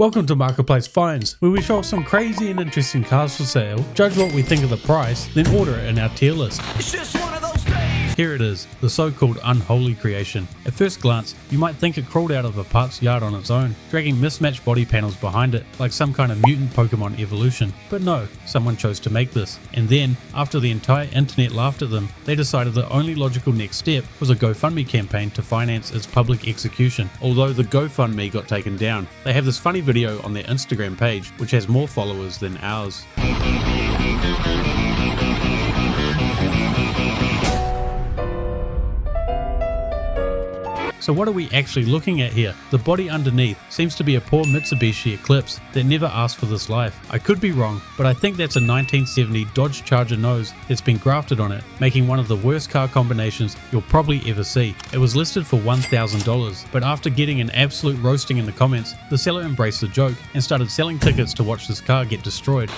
Welcome to Marketplace Finds, where we show off some crazy and interesting cars for sale, judge what we think of the price, then order it in our tier list. It's just one of those days. Here it is, the so-called Unholy Creation. At first glance, you might think it crawled out of a parts yard on its own, dragging mismatched body panels behind it like some kind of mutant Pokemon evolution. But no, someone chose to make this. And then, after the entire internet laughed at them, they decided the only logical next step was a GoFundMe campaign to finance its public execution. Although the GoFundMe got taken down, they have this funny video on their Instagram page, which has more followers than ours. So what are we actually looking at here? The body underneath seems to be a poor Mitsubishi Eclipse that never asked for this life. I could be wrong, but I think that's a 1970 Dodge Charger nose that's been grafted on it, making one of the worst car combinations you'll probably ever see. It was listed for $1,000, but after getting an absolute roasting in the comments, the seller embraced the joke and started selling tickets to watch this car get destroyed.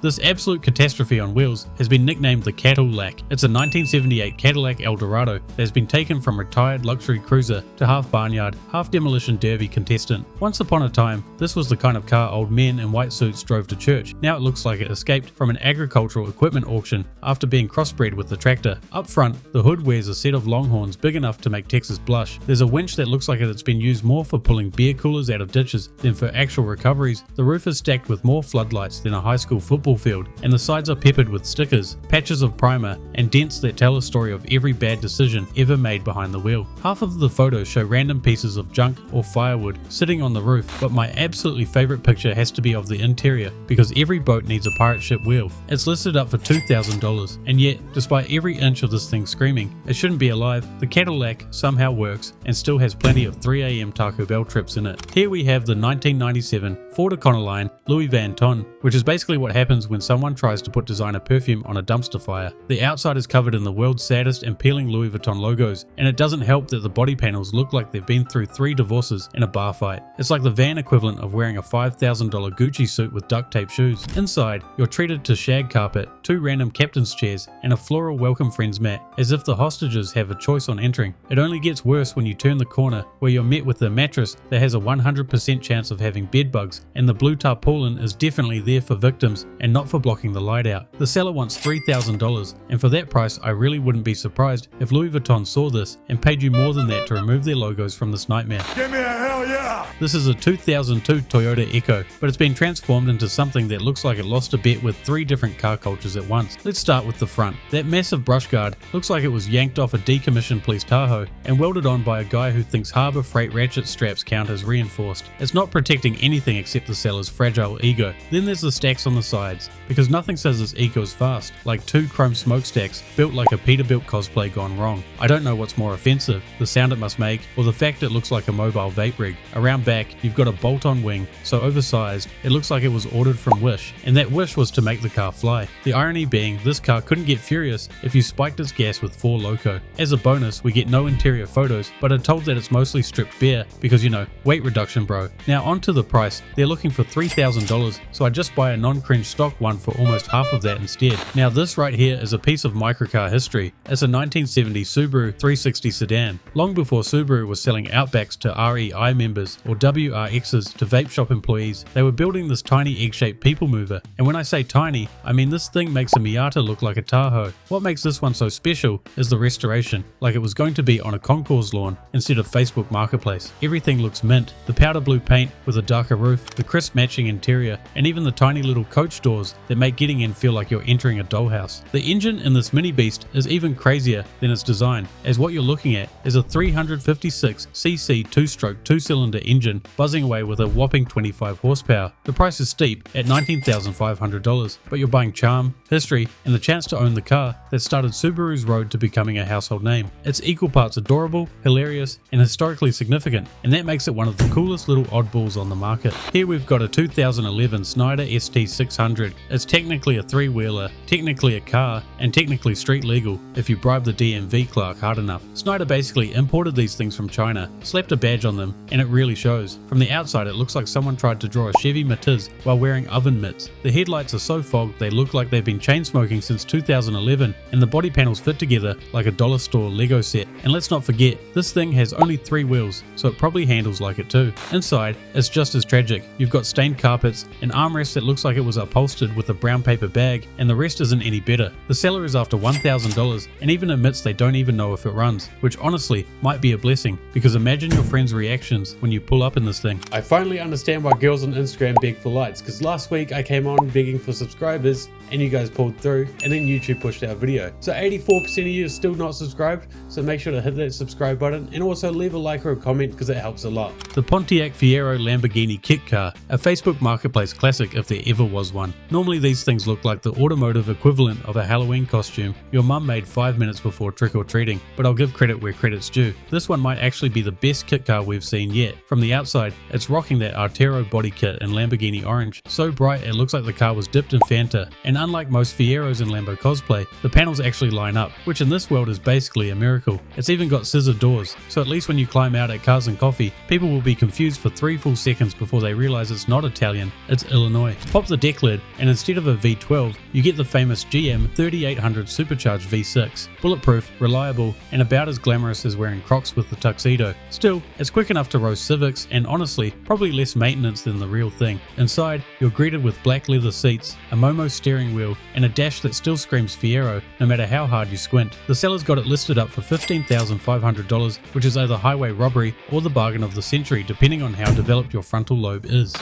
This absolute catastrophe on wheels has been nicknamed the Cattle Lac. It's a 1978 Cattle Lac Eldorado that has been taken from retired luxury cruiser to half barnyard, half demolition derby contestant. Once upon a time, this was the kind of car old men in white suits drove to church. Now it looks like it escaped from an agricultural equipment auction after being crossbred with the tractor. Up front, the hood wears a set of longhorns big enough to make Texas blush. There's a winch that looks like it's been used more for pulling beer coolers out of ditches than for actual recoveries. The roof is stacked with more floodlights than a high school football field, and the sides are peppered with stickers, patches of primer, and dents that tell a story of every bad decision ever made behind the wheel. Half of the photos show random pieces of junk or firewood sitting on the roof, but my absolutely favorite picture has to be of the interior, because every boat needs a pirate ship wheel. It's listed up for $2,000, and yet, despite every inch of this thing screaming it shouldn't be alive, the Cattle Lac somehow works and still has plenty of 3 AM Taco Bell trips in it. Here we have the 1997 Ford Econoline Louis Vuitton, which is basically what happens when someone tries to put designer perfume on a dumpster fire. The outside is covered in the world's saddest and peeling Louis Vuitton logos, and it doesn't help that the body panels look like they've been through 3 divorces and a bar fight. It's like the van equivalent of wearing a $5,000 Gucci suit with duct tape shoes. Inside, you're treated to shag carpet, 2 random captain's chairs, and a floral welcome friends mat, as if the hostages have a choice on entering. It only gets worse when you turn the corner, where you're met with a mattress that has a 100% chance of having bed bugs, and the blue tarpaulin is definitely there for victims and not for blocking the light out. The seller wants $3,000, and for that price I really wouldn't be surprised if Louis Vuitton saw this and paid you more than that to remove their logos from this nightmare. Give me a hell yeah! This is a 2002 Toyota Echo, but it's been transformed into something that looks like it lost a bet with 3 different car cultures at once. Let's start with the front. That massive brush guard looks like it was yanked off a decommissioned police Tahoe and welded on by a guy who thinks Harbor Freight ratchet straps count as reinforced. It's not protecting anything except the seller's fragile ego. Then there's the stacks on the sides, because nothing says this Eco is fast, like 2 chrome smokestacks built like a Peterbilt cosplay gone wrong. I don't know what's more offensive, the sound it must make, or the fact it looks like a mobile vape rig. Around back, you've got a bolt-on wing, so oversized, it looks like it was ordered from Wish, and that wish was to make the car fly. The irony being, this car couldn't get furious if you spiked its gas with 4 Loco. As a bonus, we get no interior photos, but are told that it's mostly stripped bare, because weight reduction bro. Now onto the price. They're looking for $3,000, so I just buy a non-cringe stock one for almost half of that instead. Now this right here is a piece of microcar history. It's a 1970 Subaru 360 sedan. Long before Subaru was selling Outbacks to REI members or WRXs to vape shop employees, they were building this tiny egg-shaped people mover. And when I say tiny, I mean this thing makes a Miata look like a Tahoe. What makes this one so special is the restoration, like it was going to be on a concourse lawn instead of Facebook Marketplace. Everything looks mint. The powder blue paint with a darker roof, the crisp matching interior, and even the tiny little coach doors that make getting in feel like you're entering a dollhouse. The engine in this mini beast is even crazier than its design, as what you're looking at is a 356cc 2-stroke 2-cylinder engine buzzing away with a whopping 25 horsepower. The price is steep at $19,500, but you're buying charm, history, and the chance to own the car that started Subaru's road to becoming a household name. It's equal parts adorable, hilarious, and historically significant, and that makes it one of the coolest little oddballs on the market. Here we've got a 2011 Snyder ST600. It's technically a 3-wheeler, technically a car, and technically street legal if you bribe the DMV clerk hard enough. Snyder basically imported these things from China, slapped a badge on them, and it really shows. From the outside it looks like someone tried to draw a Chevy Matiz while wearing oven mitts. The headlights are so fogged they look like they've been chain smoking since 2011, and the body panels fit together like a dollar store Lego set. And let's not forget, this thing has only 3 wheels, so it probably handles like it too. Inside, it's just as tragic. You've got stained carpets, an armrest that looks like it was upholstered with a brown paper bag, and the rest isn't any better. The seller is after $1,000 and even admits they don't even know if it runs, which honestly might be a blessing, because imagine your friends' reactions when you pull up in this thing. I finally understand why girls on Instagram beg for likes, because last week I came on begging for subscribers and you guys pulled through, and then YouTube pushed our video. So 84% of you are still not subscribed, so make sure to hit that subscribe button and also leave a like or a comment because it helps a lot. The Pontiac Fiero Lamborghini kit car, a Facebook Marketplace classic if there ever was one. Normally these things look like the automotive equivalent of a Halloween costume your mum made 5 minutes before trick-or-treating, but I'll give credit where credit's due. This one might actually be the best kit car we've seen yet. From the outside, it's rocking that Artero body kit in Lamborghini orange, so bright it looks like the car was dipped in Fanta, and unlike most Fieros in Lambo cosplay, the panels actually line up, which in this world is basically a miracle. It's even got scissor doors, so at least when you climb out at Cars and Coffee, people will be confused for 3 full seconds before they realize it's not Italian, it's Illinois. Pop the deck lid, and instead of a V12, you get the famous GM 3800 supercharged V6. Bulletproof, reliable, and about as glamorous as wearing Crocs with the tuxedo. Still, it's quick enough to roast Civics, and honestly, probably less maintenance than the real thing. Inside, you're greeted with black leather seats, a Momo steering wheel, and a dash that still screams Fiero no matter how hard you squint. The seller's got it listed up for $15,500, which is either highway robbery or the bargain of the century depending on how developed your frontal lobe is.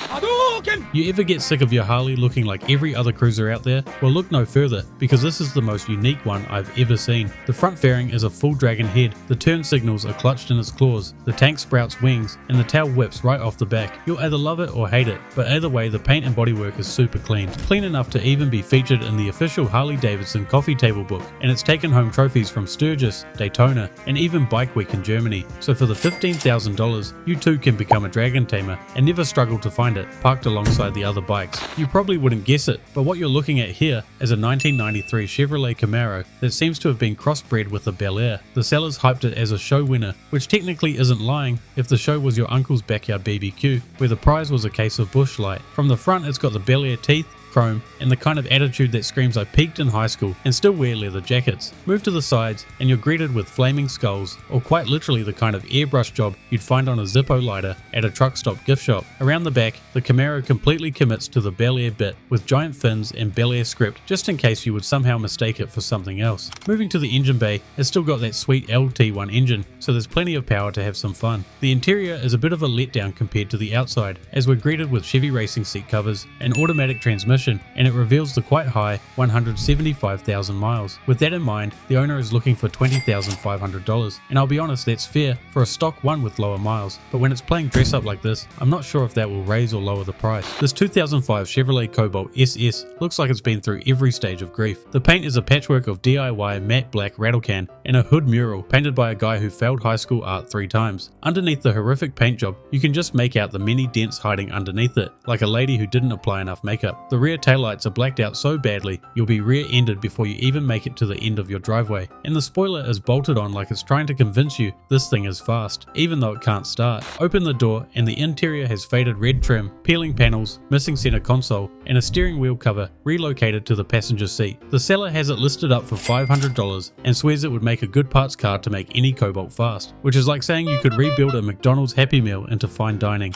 You ever get sick of your Harley looking like every other cruiser out there? Well, look no further, because this is the most unique one I've ever seen. The front fairing is a full dragon head, the turn signals are clutched in its claws, the tank sprouts wings, and the tail whips right off the back. You'll either love it or hate it, but either way the paint and bodywork is super clean. Clean enough to even be featured in the official Harley-Davidson coffee table book, and it's taken home trophies from Sturgis, Daytona, and even Bike Week in Germany. So for the $15,000, you too can become a dragon tamer and never struggle to find it parked alongside the other bikes. You probably wouldn't guess it, but what you're looking at here is a 1993 Chevrolet Camaro that seems to have been crossbred with a Bel Air. The sellers hyped it as a show winner, which technically isn't lying if the show was your uncle's backyard BBQ, where the prize was a case of Busch Light. From the front it's got the Bel Air teeth, chrome, and the kind of attitude that screams I peaked in high school and still wear leather jackets. Move to the sides and you're greeted with flaming skulls, or quite literally the kind of airbrush job you'd find on a Zippo lighter at a truck stop gift shop. Around the back, the Camaro completely commits to the Bel Air bit with giant fins and Bel Air script just in case you would somehow mistake it for something else. Moving to the engine bay, it's still got that sweet LT1 engine, so there's plenty of power to have some fun. The interior is a bit of a letdown compared to the outside, as we're greeted with Chevy racing seat covers, an automatic transmission, and it reveals the quite high 175,000 miles. With that in mind, the owner is looking for $20,500, and I'll be honest, that's fair for a stock one with lower miles, but when it's playing dress up like this, I'm not sure if that will raise or lower the price. This 2005 Chevrolet Cobalt SS looks like it's been through every stage of grief. The paint is a patchwork of DIY matte black rattle can and a hood mural painted by a guy who failed high school art 3 times. Underneath the horrific paint job, you can just make out the many dents hiding underneath it, like a lady who didn't apply enough makeup. The rear taillights are blacked out so badly you'll be rear-ended before you even make it to the end of your driveway, and the spoiler is bolted on like it's trying to convince you this thing is fast, even though it can't start. Open the door and the interior has faded red trim, peeling panels, missing center console, and a steering wheel cover relocated to the passenger seat. The seller has it listed up for $500 and swears it would make a good parts car to make any Cobalt fast, which is like saying you could rebuild a McDonald's Happy Meal into fine dining.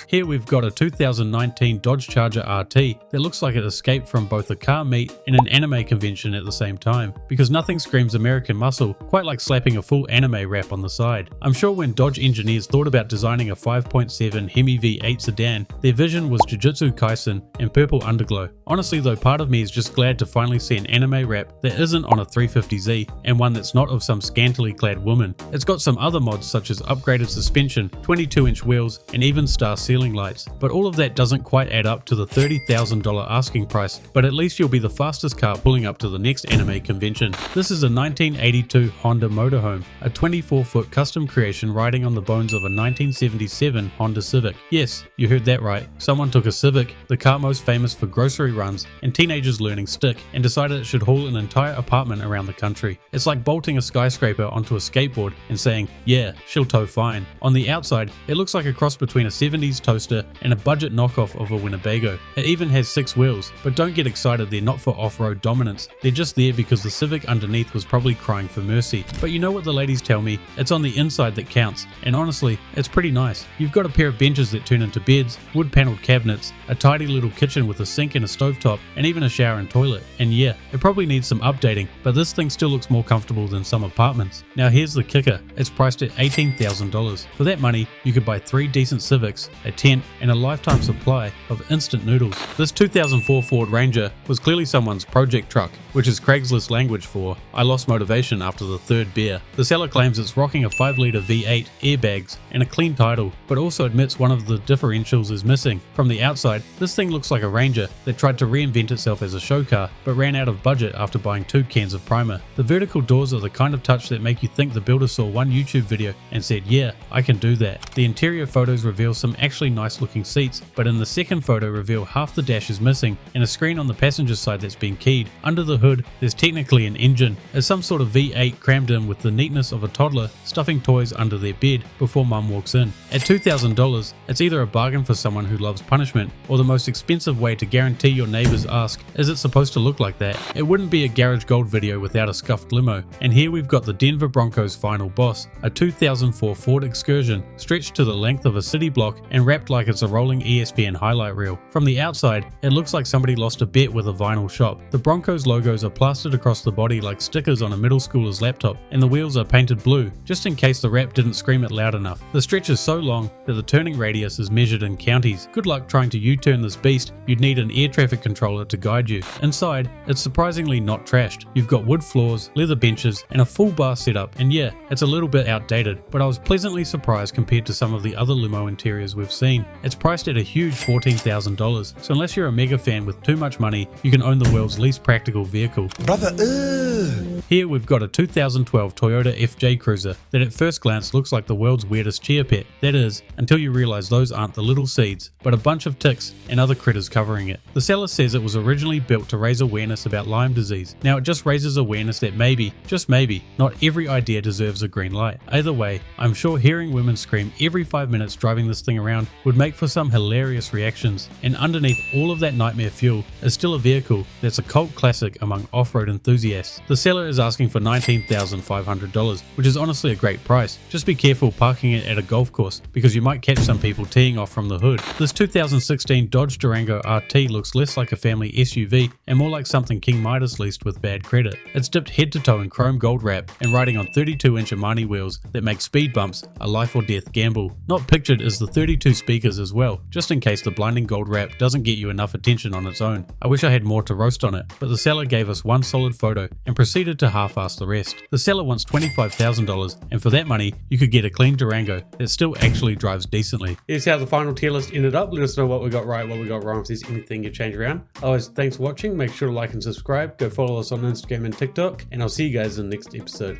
Here we've got a 2019 Dodge Charger RT that looks like it escaped from both a car meet and an anime convention at the same time, because nothing screams American muscle quite like slapping a full anime wrap on the side. I'm sure when Dodge engineers thought about designing a 5.7 Hemi V8 sedan, their vision was Jujutsu Kaisen and purple underglow. Honestly though, part of me is just glad to finally see an anime wrap that isn't on a 350Z and one that's not of some scantily clad woman. It's got some other mods such as upgraded suspension, 22-inch wheels, and even star ceiling ceiling lights, but all of that doesn't quite add up to the $30,000 asking price, but at least you'll be the fastest car pulling up to the next anime convention. This is a 1982 Honda motorhome, a 24-foot custom creation riding on the bones of a 1977 Honda Civic. Yes, you heard that right. Someone took a Civic, the car most famous for grocery runs and teenagers learning stick, and decided it should haul an entire apartment around the country. It's like bolting a skyscraper onto a skateboard and saying, yeah, she'll tow fine. On the outside, it looks like a cross between a 70s toaster and a budget knockoff of a Winnebago. It even has 6 wheels, but don't get excited, they're not for off-road dominance. They're just there because the Civic underneath was probably crying for mercy. But you know what the ladies tell me? It's on the inside that counts, and honestly, it's pretty nice. You've got a pair of benches that turn into beds, wood-paneled cabinets, a tidy little kitchen with a sink and a stovetop, and even a shower and toilet. And yeah, it probably needs some updating, but this thing still looks more comfortable than some apartments. Now here's the kicker, it's priced at $18,000. For that money, you could buy 3 decent Civics, a tent, and a lifetime supply of instant noodles. This 2004 Ford Ranger was clearly someone's project truck, which is Craigslist language for I lost motivation after the 3rd beer. The seller claims it's rocking a 5-litre V8, airbags, and a clean title, but also admits one of the differentials is missing. From the outside, this thing looks like a Ranger that tried to reinvent itself as a show car, but ran out of budget after buying 2 cans of primer. The vertical doors are the kind of touch that make you think the builder saw one YouTube video and said, yeah, I can do that. The interior photos reveal some actually nice looking seats, but in the second photo reveal half the dash is missing and a screen on the passenger side that's been keyed. Under the hood, there's technically an engine. It's some sort of V8 crammed in with the neatness of a toddler stuffing toys under their bed before mum walks in. At $2,000, it's either a bargain for someone who loves punishment or the most expensive way to guarantee your neighbors ask, is it supposed to look like that? It wouldn't be a Garage Gold video without a scuffed limo. And here we've got the Denver Broncos' final boss, a 2004 Ford Excursion stretched to the length of a city block and wrapped like it's a rolling ESPN highlight reel. From the outside, it looks like somebody lost a bet with a vinyl shop. The Broncos logos are plastered across the body like stickers on a middle schooler's laptop, and the wheels are painted blue, just in case the wrap didn't scream it loud enough. The stretch is so long that the turning radius is measured in counties. Good luck trying to U-turn this beast, you'd need an air traffic controller to guide you. Inside, it's surprisingly not trashed. You've got wood floors, leather benches, and a full bar setup, and yeah, it's a little bit outdated, but I was pleasantly surprised compared to some of the other limo interiors we've seen. It's priced at a huge $14,000, so unless you're a mega fan with too much money, you can own the world's least practical vehicle. Brother, Here we've got a 2012 Toyota FJ Cruiser that at first glance looks like the world's weirdest chia pet. That is, until you realise those aren't the little seeds, but a bunch of ticks and other critters covering it. The seller says it was originally built to raise awareness about Lyme disease. Now it just raises awareness that maybe, just maybe, not every idea deserves a green light. Either way, I'm sure hearing women scream every 5 minutes driving this thing around would make for some hilarious reactions. And underneath all of that nightmare fuel is still a vehicle that's a cult classic among off-road enthusiasts. The seller is asking for $19,500, which is honestly a great price. Just be careful parking it at a golf course because you might catch some people teeing off from the hood. This 2016 Dodge Durango RT looks less like a family SUV and more like something King Midas leased with bad credit. It's dipped head to toe in chrome gold wrap and riding on 32-inch Armani wheels that make speed bumps a life or death gamble. Not pictured is the 32 speakers as well, just in case the blinding gold wrap doesn't get you enough attention on its own. I wish I had more to roast on it, but the seller gave us one solid photo and proceeded to half-ass the rest. The seller wants $25,000, and for that money, you could get a clean Durango that still actually drives decently. Here's how the final tier list ended up. Let us know what we got right, what we got wrong, if there's anything you change around. Otherwise, thanks for watching. Make sure to like and subscribe. Go follow us on Instagram and TikTok, and I'll see you guys in the next episode.